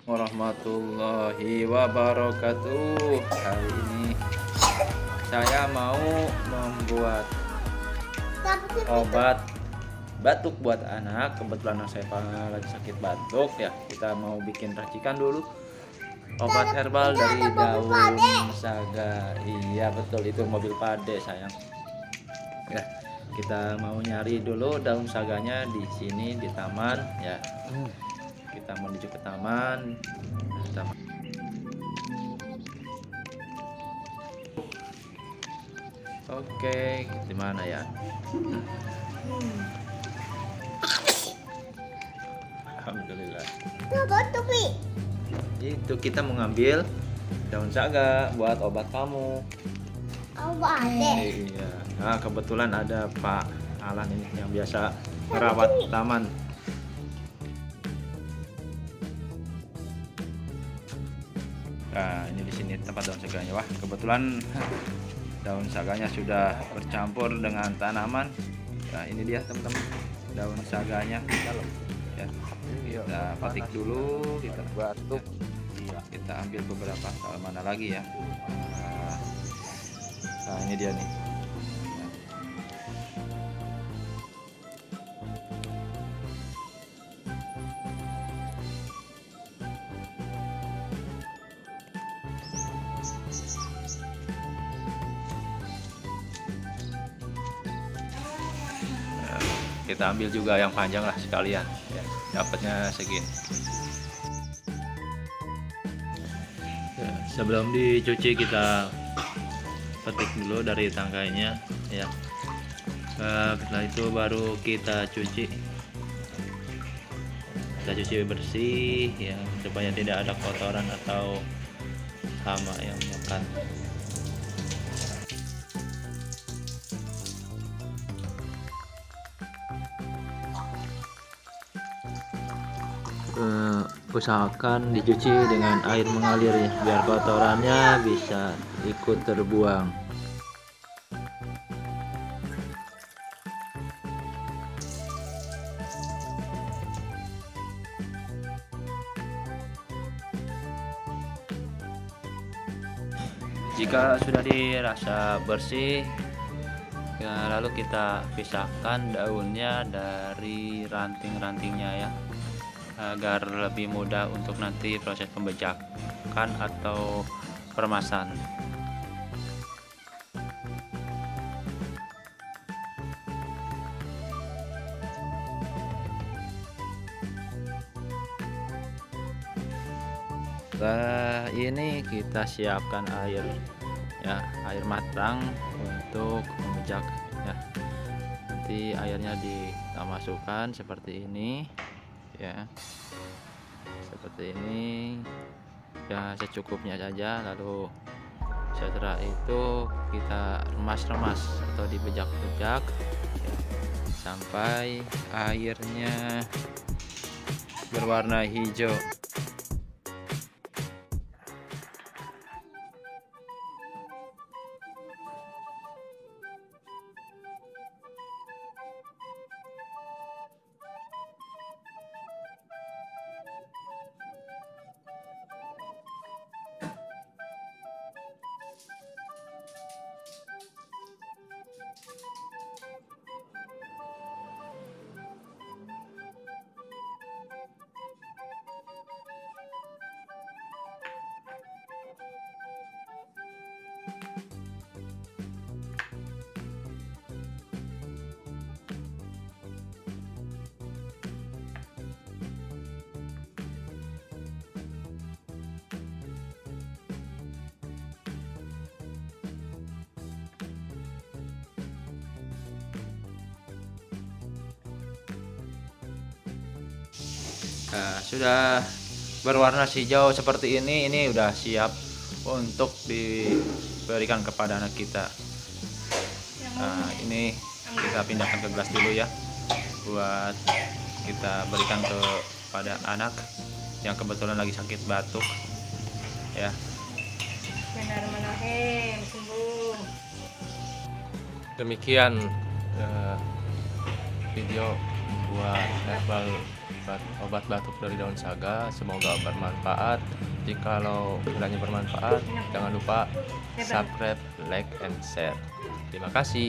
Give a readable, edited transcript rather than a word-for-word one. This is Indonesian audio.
warahmatullahi wabarakatuh. Hari ini saya mau membuat obat batuk buat anak. Kebetulan saya lagi sakit batuk ya. Kita mau bikin racikan dulu obat herbal dari daun saga. Iya betul, itu mobil pade sayang. Ya, kita mau nyari dulu daun saganya di sini di taman ya. Kita menuju ke taman. Oke, di mana ya? Alhamdulillah. Itu kita mengambil daun saga buat obat kamu. Iya. Nah, kebetulan ada Pak Alan ini yang biasa merawat taman. Nah, ini di sini tempat daun saganya. Wah, kebetulan daun saganya sudah bercampur dengan tanaman. Nah, ini dia teman-teman, daun saganya. Ya. Kita petik dulu, kita batuk. Kita ambil beberapa, mana lagi ya. Nah, ini dia nih. Kita ambil juga yang panjang lah sekalian ya, dapatnya segini ya. Sebelum dicuci kita petik dulu dari tangkainya ya. Setelah itu baru kita cuci bersih ya, supaya tidak ada kotoran atau hama yang makan. Usahakan dicuci dengan air mengalir ya, biar kotorannya bisa ikut terbuang. Jika sudah dirasa bersih ya, lalu kita pisahkan daunnya dari ranting-rantingnya ya, agar lebih mudah untuk nanti proses pembejakan atau peremasan. Setelah ini kita siapkan air ya, air matang untuk membejak ya. Nanti airnya kita masukkan seperti ini ya, seperti ini ya, secukupnya saja. Lalu setelah itu kita remas-remas atau dibejak-bejak ya, sampai airnya berwarna hijau. Nah, sudah berwarna hijau seperti ini udah siap untuk diberikan kepada anak kita. Nah, ini kita pindahkan ke gelas dulu ya, buat kita berikan kepada anak yang kebetulan lagi sakit batuk ya. Bismillahirrahmanirrahim, sembuh. Demikian video membuat herbal obat batuk dari daun saga. Semoga bermanfaat. Jikalau kiranya bermanfaat, jangan lupa subscribe, like, and share. Terima kasih.